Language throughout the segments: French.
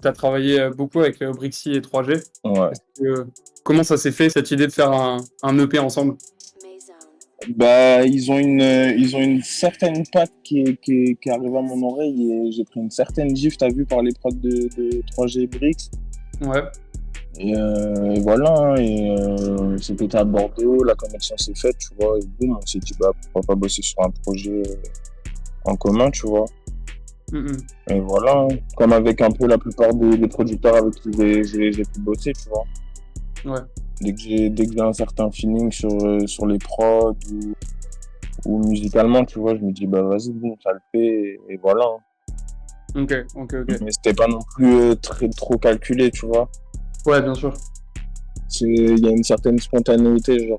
tu as travaillé beaucoup avec Brixy et 3G. Ouais. Comment ça s'est fait, cette idée de faire un EP ensemble? Bah, ils ont une certaine patte qui arrive à mon oreille et j'ai pris une certaine gifle, t'as vu, par les prods de 3G Brix. Ouais. Et voilà, hein, c'était à Bordeaux, la connexion s'est faite, tu vois, et boum, on s'est dit, bah, pourquoi pas bosser sur un projet en commun, tu vois. Mhm. Et voilà, hein, comme avec un peu la plupart des producteurs avec qui j'ai pu bosser, tu vois. Ouais. Dès que j'ai un certain feeling sur les prods ou musicalement, tu vois, je me dis, bah vas-y, bon, ça le fait, et voilà. Hein. Ok. Mais c'était pas non plus trop calculé, tu vois. Ouais, bien sûr. Il y a une certaine spontanéité, genre.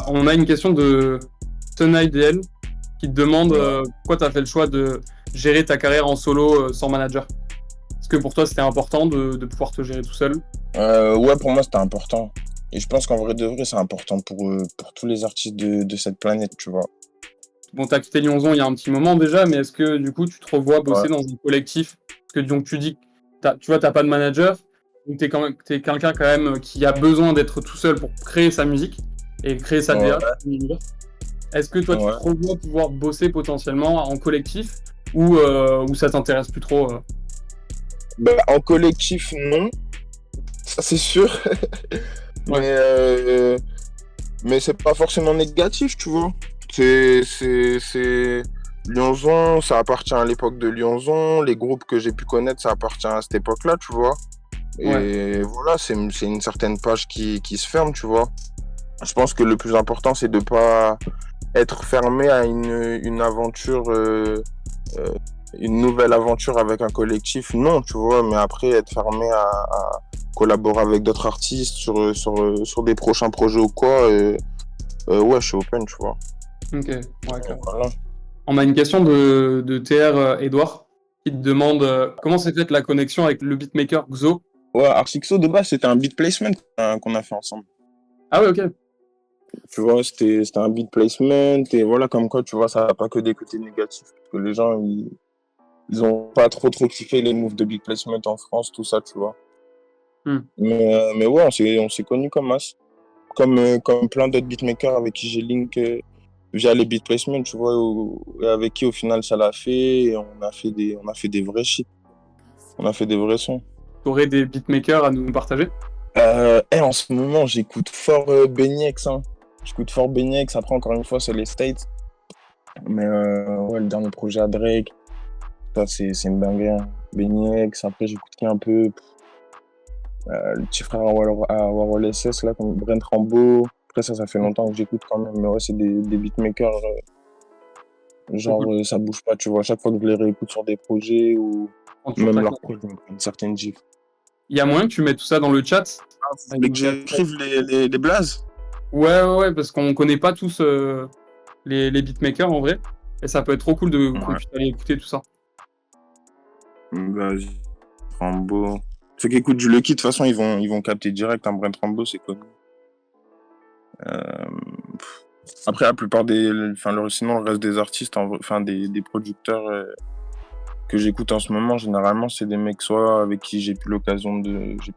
On a une question de TonIDL qui te demande Ouais. pourquoi tu as fait le choix de gérer ta carrière en solo sans manager. Est-ce que pour toi c'était important de pouvoir te gérer tout seul? Ouais, pour moi, c'était important. Et je pense qu'en vrai de vrai, c'est important pour tous les artistes de cette planète, tu vois. Bon, t'as quitté Lyonzon il y a un petit moment déjà, mais est-ce que du coup tu te revois Ouais. bosser dans un collectif? Parce que donc tu dis que tu vois, t'as pas de manager, donc t'es quelqu'un quand même qui a besoin d'être tout seul pour créer sa musique et créer sa DA. Ouais. Est-ce que toi tu te Ouais. revois pouvoir bosser potentiellement en collectif ou ça t'intéresse plus trop Bah, en collectif, non. Ça, c'est sûr. Ouais. Mais c'est pas forcément négatif, tu vois. C'est Lyonzon, ça appartient à l'époque de Lyonzon. Les groupes que j'ai pu connaître, ça appartient à cette époque-là, tu vois. Ouais. Et voilà, c'est une certaine page qui se ferme, tu vois. Je pense que le plus important, c'est de pas être fermé à une aventure, une nouvelle aventure avec un collectif, non, tu vois. Mais après, être fermé à collaborer avec d'autres artistes sur des prochains projets ou quoi, ouais, je suis open, tu vois. Ok, ouais, clair. Voilà. On a une question de TR Edouard qui te demande comment s'est faite la connexion avec le beatmaker Xo. Ouais, Artixo, de base, c'était un beat placement qu'on a fait ensemble. Ah ouais, ok. Tu vois, c'était un beat placement, et voilà, comme quoi, tu vois, ça n'a pas que des côtés négatifs. Parce que les gens, ils ont pas trop kiffé les moves de beat placement en France, tout ça, tu vois. Mais ouais, on s'est connus comme as. Comme plein d'autres beatmakers avec qui j'ai link via les beat placements, tu vois, et avec qui au final ça l'a fait, et on a fait des vrais shit. On a fait des vrais sons. T'aurais des beatmakers à nous partager? En ce moment, j'écoute fort Benny X, hein. J'écoute fort Benny X, après encore une fois, c'est les States. Mais ouais, le dernier projet à Drake, ça c'est une dinguerie. Hein. Benny X, après j'écoute qui un peu le petit frère à Warhol SS, là, comme Brent Rambo. Après ça fait longtemps que j'écoute quand même. Mais ouais, c'est des beatmakers, genre Cool. ça bouge pas, tu vois. À chaque fois que je les réécoute sur des projets ou même leurs projets, une certaine gif. Il y a moyen que tu mettes tout ça dans le chat? Vous voulez que j'écrive les blazes? Ouais, parce qu'on connaît pas tous les beatmakers en vrai. Et ça peut être trop cool qu'on puisse aller écouter tout ça. Vas-y. Rambo. Ceux qui écoutent du Lucky, de toute façon, ils vont capter direct. Un Brent Rambo, c'est connu. Après, la plupart sinon, le reste des artistes, des producteurs que j'écoute en ce moment, généralement, c'est des mecs soit avec qui j'ai pu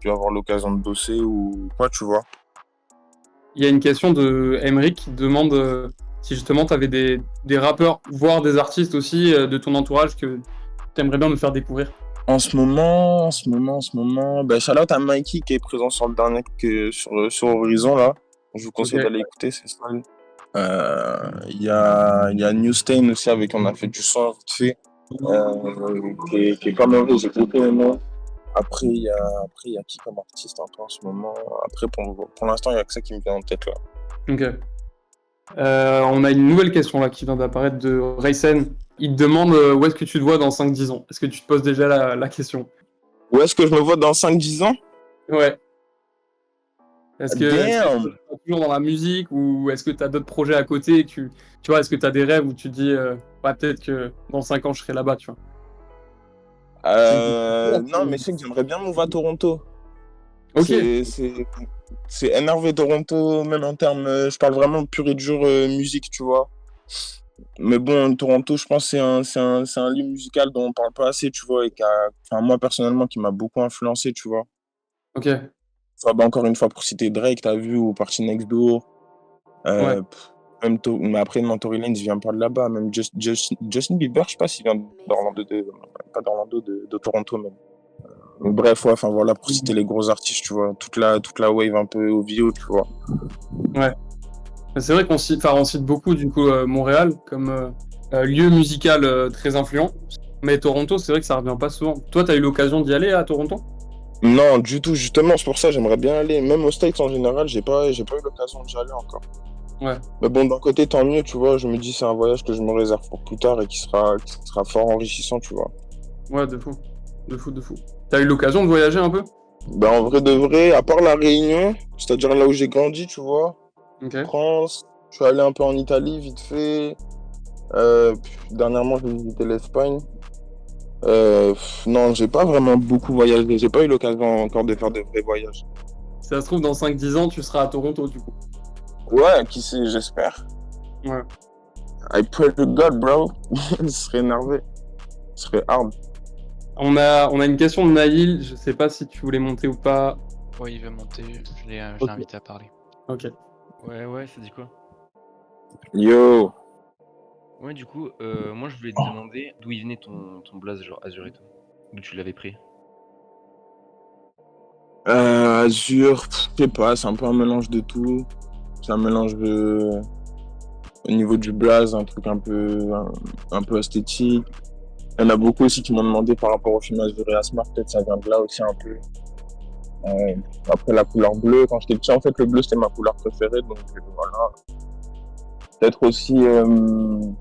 avoir l'occasion de bosser ou quoi, tu vois. Il y a une question de Emeric qui demande si justement tu avais des rappeurs, voire des artistes aussi de ton entourage que tu aimerais bien me faire découvrir. En ce moment, bah, shout out à Mikey qui est présent sur le dernier sur Horizon, là. Je vous conseille d'aller écouter, c'est ça. Il y a New Stain aussi avec qui on a fait du son vite fait, qui est pas mauvais, j'ai beaucoup aimé. Après, il y a qui comme artiste un peu en ce moment? Après, pour l'instant, il y a que ça qui me vient en tête, là. Ok. On a une nouvelle question là qui vient d'apparaître de Raysen. Il te demande où est-ce que tu te vois dans 5-10 ans. Est-ce que tu te poses déjà la question? Où est-ce que je me vois dans 5-10 ans? Ouais. Est-ce que Damn! tu es toujours dans la musique ou est-ce que tu as d'autres projets à côté tu vois, est-ce que tu as des rêves où tu te dis ouais, peut-être que dans 5 ans je serai là-bas, tu vois? Non, mais c'est que j'aimerais bien move à Toronto. Ok. C'est énervé Toronto, même en termes, je parle vraiment pur et dur musique, tu vois. Mais bon, Toronto, je pense que c'est un lieu musical dont on parle pas assez, tu vois, et enfin, moi, personnellement, qui m'a beaucoup influencé, tu vois. Ok, Enfin, bah, encore une fois, pour citer Drake, t'as vu, ou Party Next Door, ouais. même mais après, non, Tory Lanez, il vient pas de là-bas, même Justin Bieber, je sais pas s'il vient d'Orlando, pas d'Orlando, de Toronto, même. Mais bref, ouais, enfin, voilà, pour citer les gros artistes, tu vois, toute la wave un peu OVO, tu vois. Ouais. C'est vrai on cite beaucoup du coup Montréal comme lieu musical très influent. Mais Toronto, c'est vrai que ça revient pas souvent. Toi, t'as eu l'occasion d'y aller à Toronto? Non, du tout, justement, c'est pour ça, j'aimerais bien aller, même aux States en général, j'ai pas eu l'occasion d'y aller encore. Ouais, Mais bon, d'un côté, tant mieux, tu vois. Je me dis, c'est un voyage que je me réserve pour plus tard et qui sera fort enrichissant, tu vois. ouais, de fou. De fou, de fou. T'as eu l'occasion de voyager un peu? Ben, en vrai de vrai, à part la Réunion, c'est-à-dire là où j'ai grandi, tu vois, Ok. France, je suis allé un peu en Italie, vite fait. Dernièrement, j'ai visité l'Espagne. Non, j'ai pas vraiment beaucoup voyagé. J'ai pas eu l'occasion encore de faire de vrais voyages. Si ça se trouve, dans 5-10 ans, tu seras à Toronto du coup. Ouais, qui sait, j'espère. Ouais. I pray to God, bro. Je serais énervé. Ce serait hard. On a une question de Naïl. Je sais pas si tu voulais monter ou pas. Ouais, il va monter, je l'ai Ok. invité à parler. Ok. Ouais, ça dit quoi? Yo. Ouais, du coup, moi je voulais te demander d'où il venait ton blaze, genre Azur et tout. D'où tu l'avais pris. Azur, je sais pas, c'est un peu un mélange de tout. C'est un mélange de, au niveau du blaze, un truc un peu esthétique. Il y en a beaucoup aussi qui m'ont demandé par rapport au film Azur et Asmar, peut-être ça vient de là aussi un peu. Euh, Après la couleur bleue, quand j'étais petit, en fait, le bleu c'était ma couleur préférée, donc voilà. Peut-être aussi mes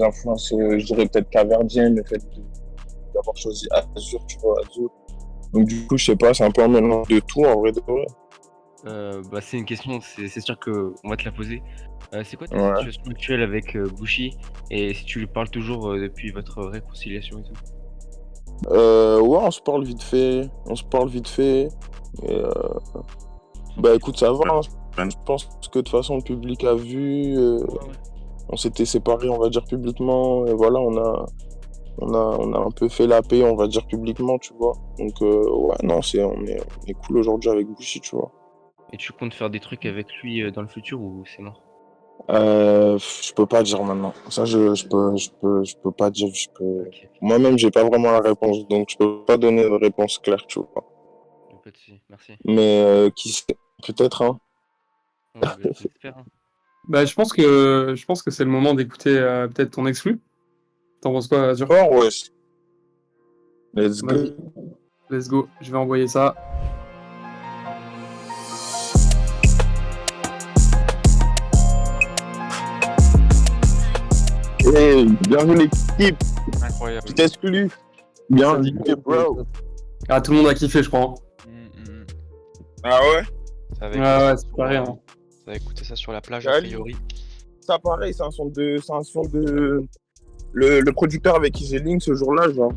influences, je dirais peut-être caverdiennes, le fait d'avoir choisi Azur, tu vois, Azur. Donc du coup, je sais pas, c'est un peu un mélange de tout en vrai de vrai. Bah, c'est une question, c'est sûr que on va te la poser. C'est quoi ta Ouais. situation actuelle avec Bushi et si tu lui parles toujours depuis votre réconciliation et tout? Ouais, on se parle vite fait. On se parle vite fait. Et, bah Tranquille. écoute, ça va, hein. Je pense que de toute façon, le public a vu. Ouais, ouais. On s'était séparés, on va dire, publiquement. Et voilà, on a un peu fait la paix, on va dire, publiquement, tu vois. Donc, ouais, non, on est cool aujourd'hui avec Bushi, tu vois. Et tu comptes faire des trucs avec lui dans le futur ou c'est mort? Je peux pas dire maintenant. Ça, je peux pas dire. Ok, Moi-même, j'ai pas vraiment la réponse, donc je peux pas donner de réponse claire, tu vois. pas de soucis, merci. Mais qui sait, peut-être, hein. Ouais, bah, j'espère, hein. Bah, je pense que c'est le moment d'écouter peut-être ton exclu. T'en penses quoi, Azur? Oh, ouais. Let's Vas-y, go. let's go. Je vais envoyer ça. Hey, bienvenue l'équipe. Incroyable. Tu t'exclus. Ça dit Bienvenue, quoi? bro. Ah, tout le monde a kiffé, je crois, hein. Mm. Ah ouais? Ça va Ouais, écouter ouais, ça c'est sur, pareil, hein. ça va écouter ça sur la plage a Salut. priori. Ça, pareil, c'est un son de. Le producteur avec qui j'ai link ce jour-là, genre,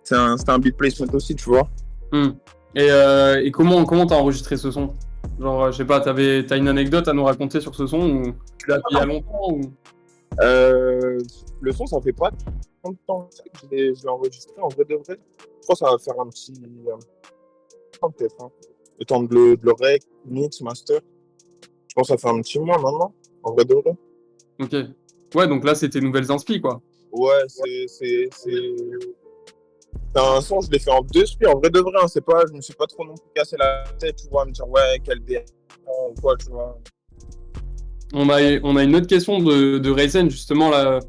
c'était un beat placement aussi, tu vois. Hmm. Et comment t'as enregistré ce son? Genre, je sais pas, t'as une anecdote à nous raconter sur ce son ou tu l'as fait il y a longtemps ou... Le son, ça fait pas tant de temps que je l'ai enregistré, en vrai de vrai. Je crois que ça va faire un petit. Peut-être, hein. Le temps de le rec, mix, master. Je pense que ça fait un petit mois maintenant, en vrai de vrai. Ok. Ouais, donc là, c'était nouvelles inspi, quoi. Ouais, c'est un son, je l'ai fait en deux spi, en vrai de vrai. Hein, c'est pas, je me suis pas trop non plus cassé la tête, tu vois, à me dire, ouais, quel BM ou quoi, tu vois. On a une autre question de Ryzen, justement, là,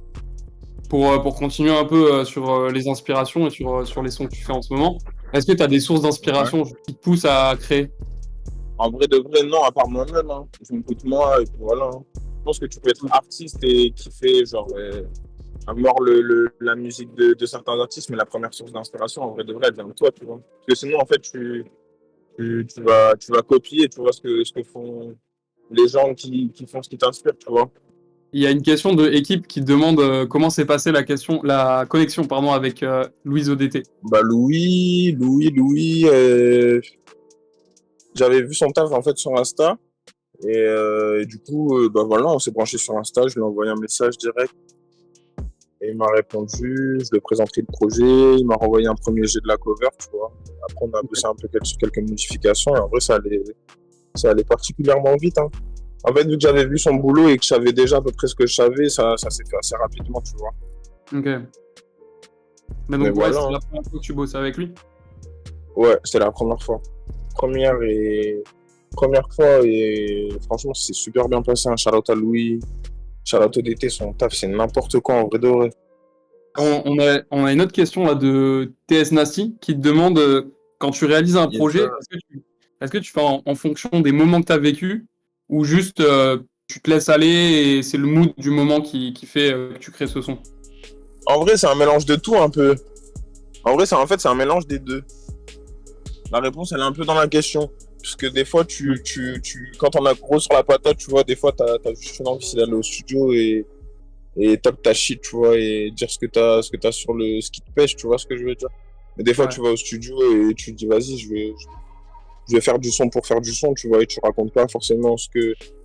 pour continuer un peu sur les inspirations et sur les sons que tu fais en ce moment. Est-ce que t'as des sources Ouais. d'inspiration qui te poussent à créer? En vrai de vrai, non, à part moi-même. Hein. Je m'écoute moi, et puis voilà. Hein. Je pense que tu peux être artiste et kiffer, genre, à mort la musique de certains artistes, mais la première source d'inspiration, en vrai de vrai, elle vient de toi, tu vois. Parce que sinon, en fait, tu vas copier, tu vois, ce que font les gens qui font ce qui t'inspire, tu vois. Il y a une question de équipe qui demande comment s'est passée la connexion, pardon, avec Louise ODT. Bah, Louis, j'avais vu son taf, en fait, sur Insta. Et du coup, bah voilà, on s'est branché sur Insta, je lui ai envoyé un message direct. Et il m'a répondu, je lui ai présenté le projet, il m'a renvoyé un premier jet de la cover, tu vois. Après, on a bossé un peu sur quelques modifications, et en vrai, ça allait particulièrement vite, hein. En fait, vu que j'avais vu son boulot et que je savais déjà à peu près ce que je savais, ça s'est fait assez rapidement, tu vois. Ok. Mais Mais donc, ouais, voilà, c'est hein. la première fois que tu bosses avec lui? Ouais, c'était la première fois. Première fois, et franchement, c'est super bien passé, hein. Shout out à Louis, shout out au DT, son taf, c'est n'importe quoi, en vrai de vrai. On a une autre question là de TS Nasty qui te demande quand tu réalises un Yes, projet, sir. est-ce que tu fais en fonction des moments que tu as vécu ou juste tu te laisses aller et c'est le mood du moment qui fait que tu crées ce son? En vrai, c'est un mélange de tout, un peu. En vrai, c'est un mélange des deux. La réponse, elle est un peu dans la question. Parce que des fois, quand on a gros sur la patate, tu vois, des fois, t'as juste une envie, c'est d'aller au studio et tape ta shit, tu vois, et dire ce que t'as sur ce qui te pêche, tu vois ce que je veux dire. Mais des fois, Ouais. tu vas au studio et tu te dis, vas-y, je vais faire du son pour faire du son, tu vois, et tu racontes pas forcément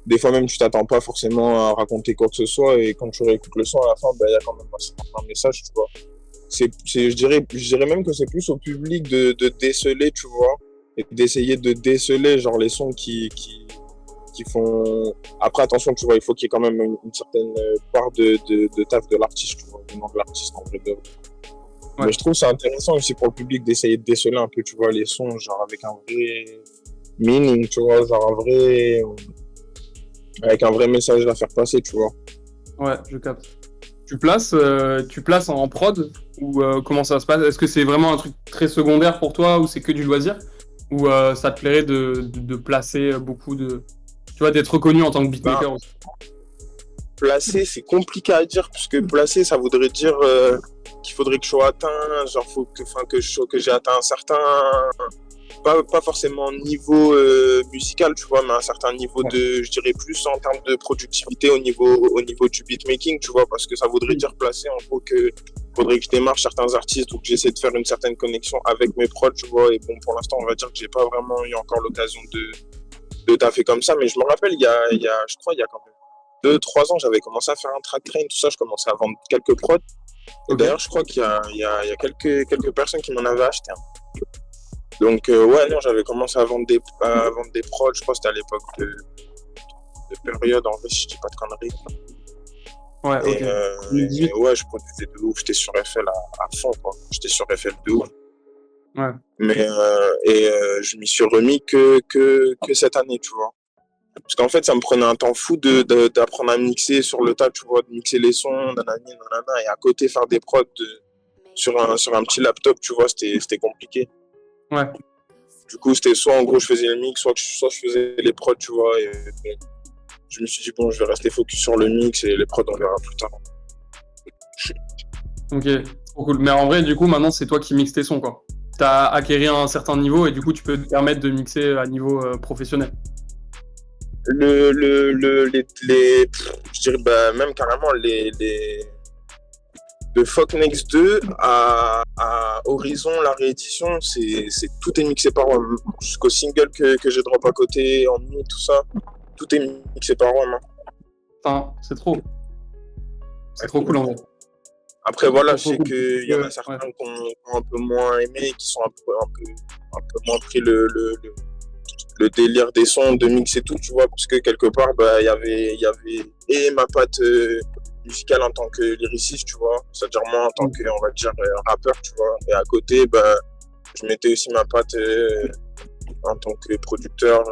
des fois même, tu t'attends pas forcément à raconter quoi que ce soit, et quand tu réécoutes le son à la fin, ben, il y a quand même un message, tu vois. Je dirais même que c'est plus au public de déceler, tu vois, et d'essayer de déceler, genre, les sons qui font. Après, attention, tu vois, il faut qu'il y ait quand même une certaine part de taf de l'artiste, tu vois, du nom de l'artiste en vrai. Ouais. Mais je trouve ça intéressant aussi pour le public d'essayer de déceler un peu, tu vois, les sons, genre avec un vrai meaning, tu vois, genre avec un vrai message à faire passer, tu vois. Ouais, je capte. Tu places en prod ou comment ça se passe? Est-ce que c'est vraiment un truc très secondaire pour toi ou c'est que du loisir? Ou ça te plairait de placer beaucoup de... Tu vois, d'être reconnu en tant que Ben, beatmaker aussi? placer, c'est compliqué à dire, puisque placer, ça voudrait dire qu'il faudrait que je sois atteint, genre, que j'ai atteint un certain, pas forcément niveau musical, tu vois, mais un certain niveau Ouais. je dirais plus en termes de productivité au niveau du beatmaking, tu vois, parce que ça voudrait Oui. dire placer, en gros, faudrait que je démarche certains artistes ou que j'essaie de faire une certaine connexion avec mes prods, tu vois, et bon, pour l'instant, on va dire que j'ai pas vraiment eu encore l'occasion de taffer comme ça, mais je me rappelle, je crois, il y a quand même 2-3 ans, j'avais commencé à faire un track train, tout ça, je commençais à vendre quelques prods. Et Ok. d'ailleurs, je crois qu'il y a quelques personnes qui m'en avaient acheté un. Donc, ouais, non, j'avais commencé à vendre des prods, je crois que c'était à l'époque de période, en vrai, si je dis pas de conneries. Ouais, Et, ok. 2018. ouais, je produisais de ouf, j'étais sur FL à fond, quoi. J'étais sur FL de ouf. Ouais. Mais, je m'y suis remis que cette année, tu vois. Parce qu'en fait, ça me prenait un temps fou d'apprendre à mixer sur le tas, tu vois, de mixer les sons, nanani, nanana, et à côté faire des prods sur un petit laptop, tu vois, c'était compliqué. Ouais. Du coup, c'était soit en gros je faisais le mix, soit je faisais les prods, tu vois, et bon, je me suis dit, bon, je vais rester focus sur le mix et les prods, on verra plus tard. Ok. Trop cool. Mais en vrai, du coup, maintenant, c'est toi qui mixes tes sons, quoi. T'as acquéri un certain niveau et du coup, tu peux te permettre de mixer à niveau professionnel. Je dirais, bah, même carrément, de Fuck Next 2 à Horizon, la réédition, tout est mixé par moi. Jusqu'au single que je drop à côté, en mi, tout ça, tout est mixé par moi. Enfin, c'est trop. C'est trop cool en vrai. Après, voilà, je Trop sais cool. qu'il y en a Ouais. certains qui ont un peu moins aimé, qui sont un peu moins pris le délire des sons, de mix et tout, tu vois, parce que quelque part, bah, il y avait et ma patte musicale en tant que lyriciste, tu vois, c'est-à-dire moi en tant que, on va dire, rappeur, tu vois, et à côté, bah, je mettais aussi ma patte en tant que producteur,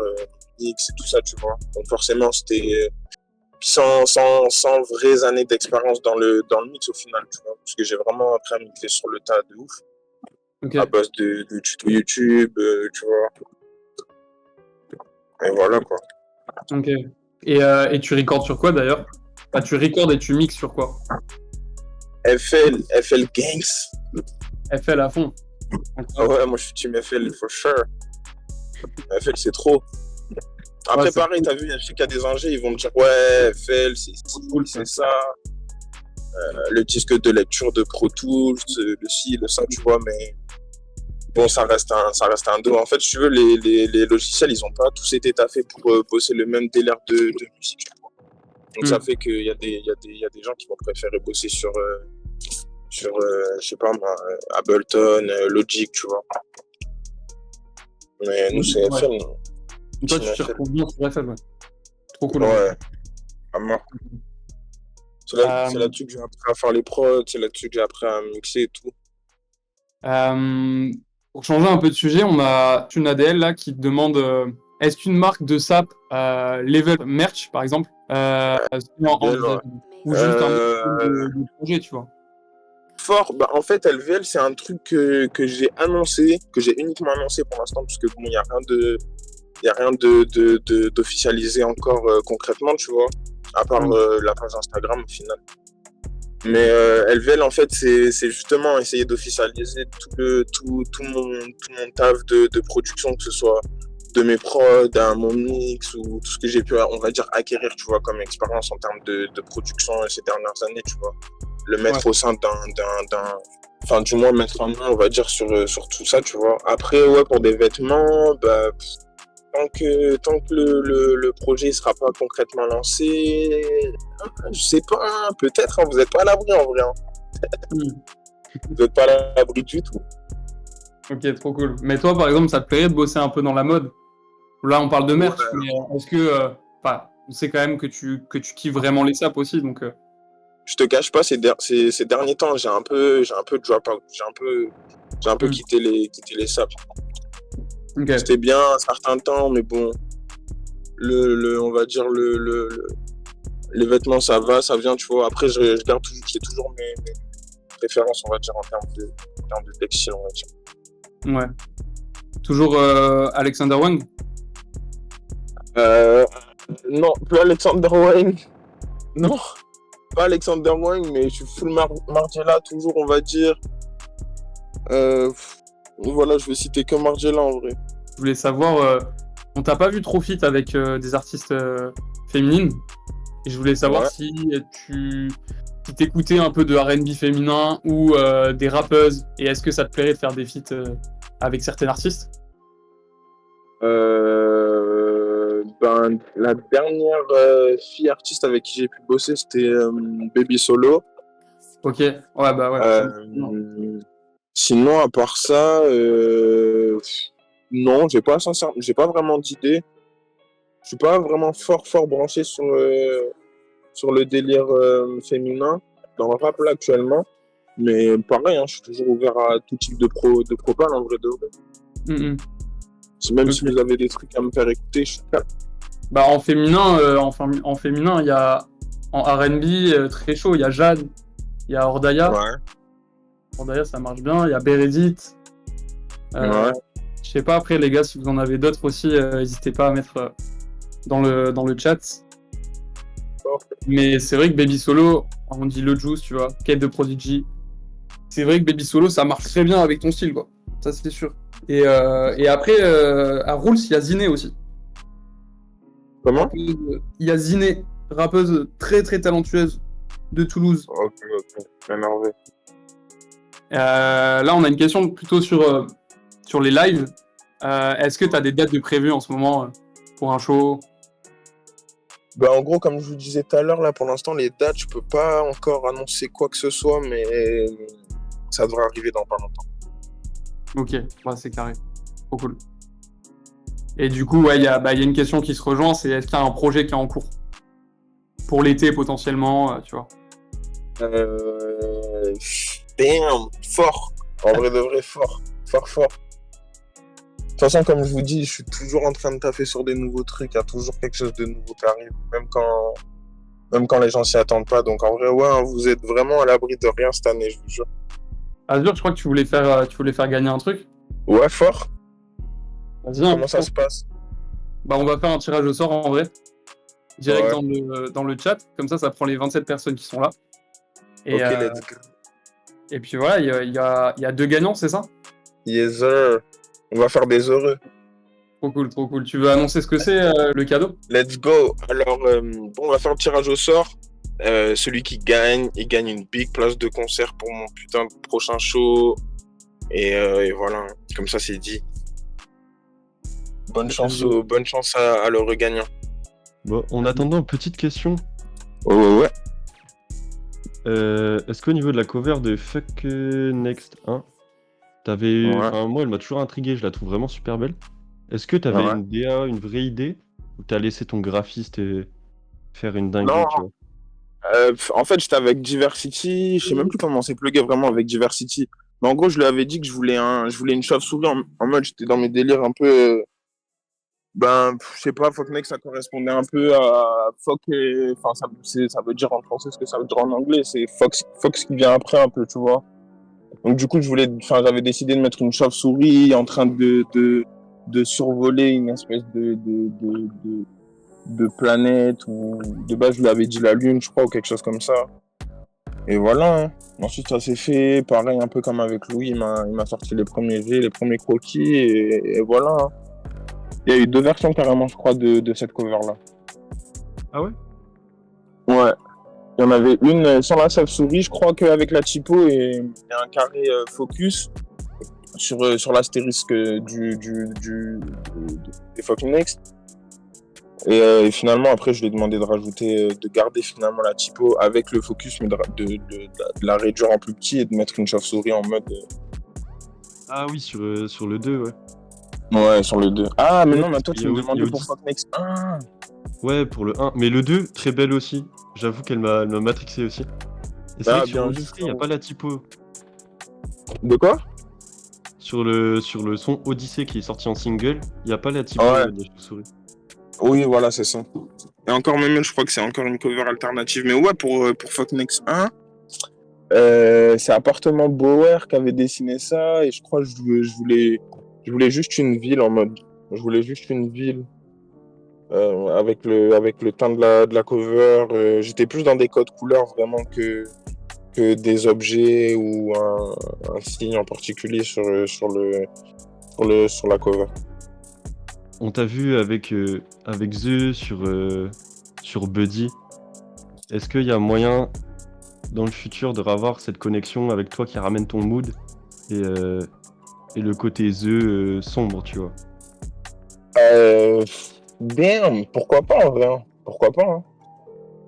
mix et tout ça, tu vois. Donc forcément, c'était sans vraies années d'expérience dans le mix au final, tu vois, parce que j'ai vraiment appris à mixer sur le tas de ouf, Ok. à base de tutos YouTube, tu vois, et voilà quoi. Ok. Et tu recordes sur quoi d'ailleurs? Enfin, tu recordes et tu mixes sur quoi? FL Gangs. FL à fond. Ah ouais, moi je suis team FL for sure. FL c'est trop. Après Ouais, c'est pareil, t'as vu, je sais qu'il y a des ingés, ils vont me dire ouais, FL c'est cool, c'est ça. Le disque de lecture de Pro Tools, le ci, le ça, tu vois, mais bon, ça reste un dos. En fait, si tu veux, les logiciels, ils ont pas tous été taffés pour bosser le même délire de musique. Donc, ça fait qu'il y a il y a des gens qui vont préférer bosser sur je sais pas moi, Ableton, Logic, tu vois. Mais nous, c'est Ouais. FL. Toi, tu t'y retrouves bien sur FL, ouais. Trop cool. Ouais, à mort. C'est Euh, là-dessus que j'ai appris à faire les prods, c'est là-dessus que j'ai appris à mixer et tout. pour changer un peu de sujet, on a une ADL là qui te demande est-ce qu'une marque de sap level merch, par exemple, c'est envisageable ou juste un Euh, de projet, tu vois. Fort, bah en fait, LVL, c'est un truc que j'ai annoncé, que j'ai uniquement annoncé pour l'instant, parce que bon, il n'y a rien d'officialisé encore concrètement, tu vois, à part la page Instagram au final. Mais LVL, en fait, c'est justement essayer d'officialiser tout mon taf de production, que ce soit de mes prods, à mon mix, ou tout ce que j'ai pu, on va dire, acquérir, tu vois, comme expérience en termes de production ces dernières années, tu vois. Le mettre au sein enfin, du moins, mettre un nom, on va dire, sur tout ça, tu vois. Après, ouais, pour des vêtements, bah, tant que le projet ne sera pas concrètement lancé, je sais pas, peut-être, hein, vous n'êtes pas à l'abri en vrai. Hein. Vous n'êtes pas à l'abri du tout. Ok, trop cool. Mais toi, par exemple, ça te plairait de bosser un peu dans la mode? Là, on parle de merch, Ouais. mais est-ce que, enfin, on sait quand même que tu kiffes vraiment les saps aussi, donc. Je te cache pas, ces derniers temps, j'ai un peu drop out. J'ai un peu quitté les saps. Ok. C'était bien un certain temps, mais bon, on va dire les vêtements, ça va, ça vient, tu vois. Après, je garde toujours, j'ai toujours mes préférences, on va dire, en termes de textile, on va dire. Ouais. Toujours Alexander Wang? Non, plus Alexander Wang. Non, pas Alexander Wang, mais je suis full Margiela, toujours, on va dire. Voilà, je vais citer que Margiela en vrai. Je voulais savoir, on t'a pas vu trop fit avec des artistes féminines, et je voulais savoir Ouais. si si t'écoutais un peu de R&B féminin ou des rappeuses, et est-ce que ça te plairait de faire des feats avec certains artistes? Ben, la dernière fille artiste avec qui j'ai pu bosser, c'était Baby Solo. Ok, ouais, bah ouais. Non. Sinon, à part ça, non, j'ai pas vraiment d'idée. Je suis pas vraiment fort branché sur le délire féminin dans le rap là actuellement. Mais pareil, hein, je suis toujours ouvert à tout type de propal en vrai de vrai. Mm, mm. Même Ok. si vous avez des trucs à me faire écouter, je suis là. Bah en féminin, en féminin, il y a en R&B très chaud, il y a Jade, il y a Ordaya. Ouais, Ordaya, ça marche bien. Il y a Bérédith. ouais. Je sais pas après les gars, si vous en avez d'autres aussi, n'hésitez pas à mettre dans le chat. Mais c'est vrai que Baby Solo, on dit le Juice, tu vois, Kate de Prodigy. C'est vrai que Baby Solo, ça marche très bien avec ton style, quoi. Ça, c'est sûr. Et après, à Rules, il y a Ziné aussi. Comment? Il y a Ziné, rappeuse très très talentueuse de Toulouse. Ok, énervé. Là, on a une question plutôt sur les lives. Est-ce que tu as des dates de prévues en ce moment pour un show? Bah, en gros, comme je vous disais tout à l'heure, là, pour l'instant, les dates, je peux pas encore annoncer quoi que ce soit, mais ça devrait arriver dans pas longtemps. Ok, bah, c'est carré. Trop cool. Et du coup, ouais, il y a une question qui se rejoint, c'est est-ce qu'il y a un projet qui est en cours? Pour l'été, potentiellement, tu vois. Damn, fort. En vrai de vrai, fort. Fort. De toute façon, comme je vous dis, je suis toujours en train de taffer sur des nouveaux trucs. Il y a toujours quelque chose de nouveau qui arrive, même quand les gens s'y attendent pas. Donc en vrai, ouais, hein, vous êtes vraiment à l'abri de rien cette année, je vous jure. Azur, je crois que tu voulais faire gagner un truc. Ouais, fort. Vas-y, Comment ça se passe? Bah, on va faire un tirage au sort en vrai, direct Ouais. dans le chat. Comme ça prend les 27 personnes qui sont là. Et, Ok, let's go. et puis voilà, il y a deux gagnants, c'est ça? Yes, sir. On va faire des heureux. Trop cool, trop cool. Tu veux annoncer ce que c'est, le cadeau? Let's go. Alors, bon, on va faire le tirage au sort. Celui qui gagne, il gagne une big place de concert pour mon putain de prochain show. Et voilà, comme ça, c'est dit. Bonne chance, Vas-y. bonne chance à le regagnant. Bon, en attendant, petite question. Ouais, ouais, ouais. Est-ce qu'au niveau de la cover de Fuck Next 1, t'avais... Ouais, Enfin, moi, elle m'a toujours intrigué, je la trouve vraiment super belle. Est-ce que t'avais ouais. une DA, une vraie idée, ou t'as laissé ton graphiste faire une Non, dinguerie, tu vois? en fait, j'étais avec Diversity. Je sais même plus comment c'est plugué vraiment avec Diversity. Mais en gros, je lui avais dit que je voulais une chauve-souris en mode, j'étais dans mes délires un peu. Je sais pas, Fuck Next, ça correspondait un peu à Fuck. Enfin, ça veut dire en français ce que ça veut dire en anglais. C'est Fox qui vient après un peu, tu vois. Donc, du coup, j'avais décidé de mettre une chauve-souris en train de survoler une espèce de planète ou de base, je lui avais dit la Lune, je crois, ou quelque chose comme ça. Et voilà, hein. Ensuite, ça s'est fait pareil, un peu comme avec Louis. Il m'a sorti les premiers jets, les premiers croquis, et voilà, hein. Il y a eu 2 versions carrément, je crois, de cette cover-là. Ah ouais? Ouais. Il y en avait une sans la chauve-souris, je crois qu'avec la typo et un carré focus sur l'astérisque des Fucking Next. Et finalement, après, je lui ai demandé de rajouter, de garder finalement la typo avec le focus, mais de la réduire en plus petit et de mettre une chauve-souris en mode. Ah oui, sur le 2, ouais. Ouais, sur le 2. Ah, mais Ouais, non, mais parce toi, qu'il tu y a, me il y demandais a pour Odyssey. Fuck Next 1. Ouais, pour le 1. Mais le 2, très belle aussi. J'avoue elle m'a matrixé aussi. Et c'est vrai Ah, que sur bien vu, Odyssey, il n'y a frérot. pas la typo. De quoi? Sur le son Odyssey qui est sorti en single, il n'y a pas la typo Ouais. de la chauve-souris. Oui, voilà, c'est ça. Et encore même, je crois que c'est encore une cover alternative. Mais ouais, pour Fuck Next 1, c'est Appartement Bauer qui avait dessiné ça. Et je crois que je voulais juste une ville en mode. Je voulais juste une ville avec le teint de la cover. J'étais plus dans des codes couleurs vraiment que des objets ou un signe en particulier sur la cover. On t'a vu avec The sur Buddy. Est-ce qu'il y a moyen dans le futur de revoir cette connexion avec toi qui ramène ton mood et le côté The sombre, tu vois? Damn, pourquoi pas en vrai, hein. Pourquoi pas, hein.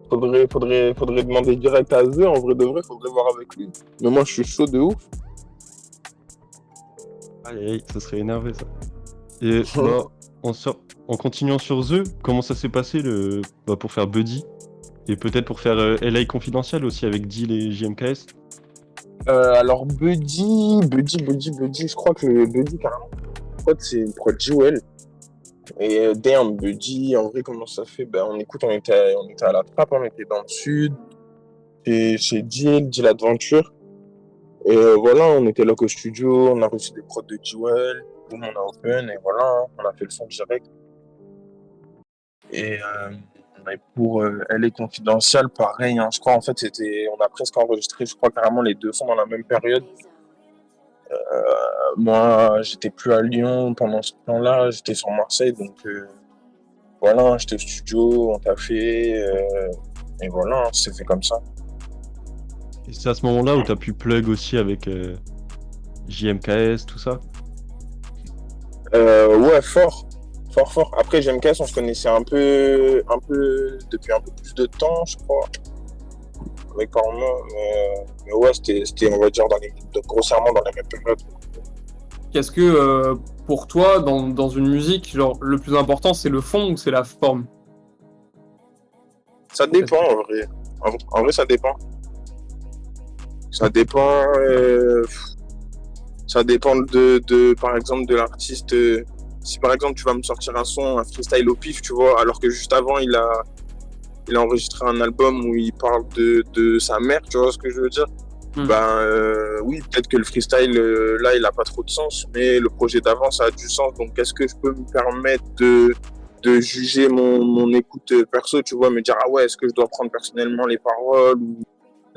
Faudrait demander direct à Zé, en vrai de vrai, faudrait voir avec lui. Mais moi, je suis chaud de ouf. Aïe, aïe, ça serait énervé ça. Et bah, en continuant sur The, comment ça s'est passé pour faire Buddy? Et peut-être pour faire LA Confidential aussi avec Deal et JMKS? Alors, Buddy, je crois que Buddy, carrément, c'est une prod Jewel. Et damn, Buddy, en vrai, comment ça fait? Ben, on était à la trappe, on était dans le sud, et chez Deal Adventure. Et voilà, on était là au studio, on a reçu des prods de Jewel, boum, on a open, et voilà, hein, on a fait le son direct. Et pour Elle est confidentielle, pareil, hein, je crois, en fait, on a presque enregistré, je crois, carrément les 2 sons dans la même période. Moi, j'étais plus à Lyon pendant ce temps-là, j'étais sur Marseille, donc voilà, j'étais au studio, on t'a fait, et voilà, c'est fait comme ça. Et c'est à ce moment-là où t'as pu plug aussi avec JMKS, tout ça? Ouais, fort. Après, GMKS, on se connaissait un peu depuis un peu plus de temps, je crois, avec Corneau, mais ouais, c'était, on va dire, grossièrement dans les mêmes périodes. Qu'est-ce que pour toi, dans une musique, genre, le plus important, c'est le fond ou c'est la forme? Ça dépend, en vrai. En vrai, ça dépend. Ça dépend. Ça dépend par exemple, de l'artiste. Si par exemple, tu vas me sortir un son, un freestyle au pif, tu vois, alors que juste avant, il a enregistré un album où il parle de sa mère, tu vois ce que je veux dire? Oui, peut-être que le freestyle, là, il a pas trop de sens, mais le projet d'avant, ça a du sens. Donc, est-ce que je peux me permettre de juger mon écoute perso, tu vois, me dire, ah ouais, est-ce que je dois prendre personnellement les paroles ou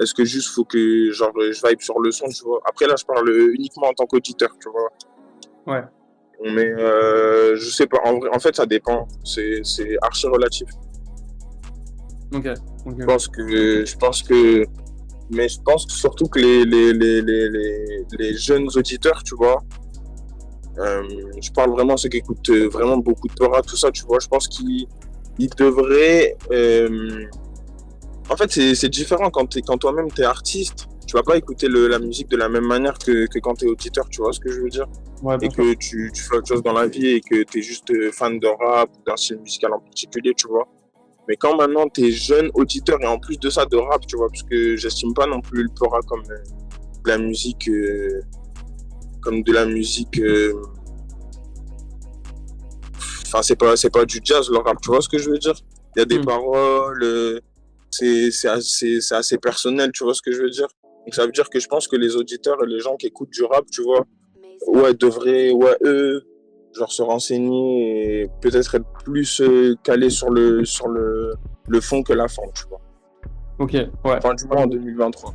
est-ce que juste faut que genre je vibe sur le son, tu vois. Après là, je parle uniquement en tant qu'auditeur, tu vois. Ouais. Mais je sais pas, en vrai, en fait, ça dépend. C'est archi relatif. Ok. Je pense que Mais je pense surtout que les jeunes auditeurs, tu vois, je parle vraiment ceux qui écoutent vraiment beaucoup de Peura, tout ça, tu vois, je pense qu'ils devraient... En fait, c'est différent quand toi-même t'es artiste. Tu vas pas écouter la musique de la même manière que quand t'es auditeur, tu vois ce que je veux dire? Ouais, Et bien sûr. que tu fais autre chose dans la vie et que t'es juste fan de rap ou d'un style musical en particulier, tu vois. Mais quand maintenant t'es jeune auditeur et en plus de ça de rap, tu vois, parce que j'estime pas non plus le Peura comme de la musique, comme de la musique. Enfin, c'est pas du jazz le rap, tu vois ce que je veux dire? Il y a des paroles, c'est assez personnel, tu vois ce que je veux dire? Donc ça veut dire que je pense que les auditeurs et les gens qui écoutent du rap, tu vois, ouais, devraient, ouais, eux, genre se renseigner et peut-être être plus calés sur le fond que la forme, tu vois. Ok, ouais. Enfin, du moins en 2023.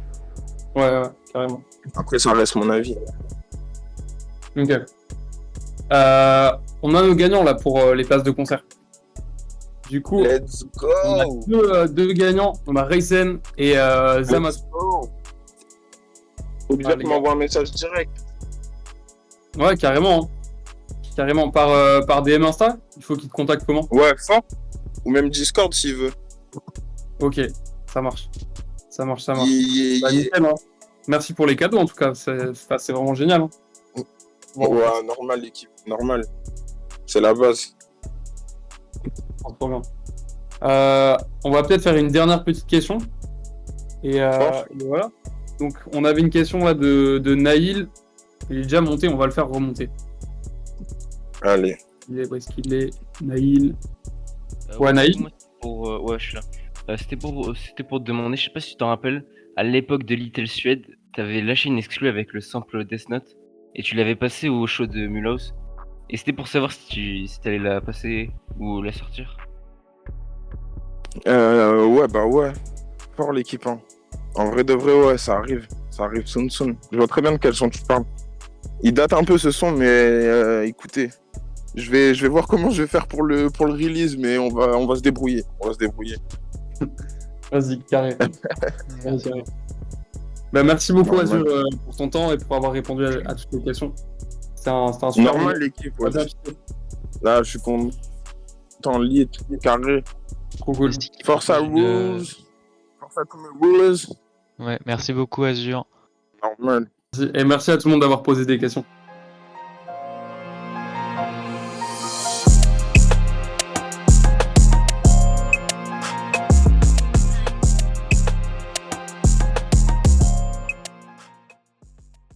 Ouais, carrément. Après, ça reste mon avis. Ok. On a nos gagnants là pour les places de concert. Du coup, Let's on a go! deux gagnants. On a Raysen et Zamas. Let's go! Faut lui Ah, dire les qu'il gars. m'envoie un message direct. Ouais, carrément. Hein. Carrément. Par DM Insta. Il faut qu'il te contacte comment? Ouais, fort. Ou même Discord s'il veut. Ok, ça marche. Ça marche. Bah, Yeah. nickel, hein. Merci pour les cadeaux en tout cas. C'est vraiment génial. Hein. Bon, Ouais, normal l'équipe, normal. C'est la base. trop bien. On va peut-être faire une dernière petite question. Et voilà. Donc, on avait une question là de Naïl. Il est déjà monté, on va le faire remonter. Allez. Où est-ce qu'il est? Naïl. Ouais, Ouais, Naïl. moi, ouais, je suis là. C'était pour te demander, je sais pas si tu t'en rappelles, à l'époque de Little Suède, t'avais lâché une exclue avec le sample Death Note et tu l'avais passé au show de Mulhouse. Et c'était pour savoir si t'allais la passer ou la sortir. Ouais, bah ouais. Fort l'équipe, hein. En vrai de vrai, ouais, ça arrive. Ça arrive soon. Je vois très bien de quel son tu parles. Il date un peu ce son, mais écoutez, je vais voir comment je vais faire pour le release, mais on va se débrouiller. On va se débrouiller. Vas-y, carré. Bah, merci beaucoup, Normal. Azur, pour ton temps et pour avoir répondu à toutes les questions. C'était un super Normal moment. l'équipe, On a ouais. bien kiffé. Là, je suis content, lit, carré. Trop cool. Force à rules. Force à tous mes rulers. Ouais, merci beaucoup Azur. Normal. Et merci à tout le monde d'avoir posé des questions.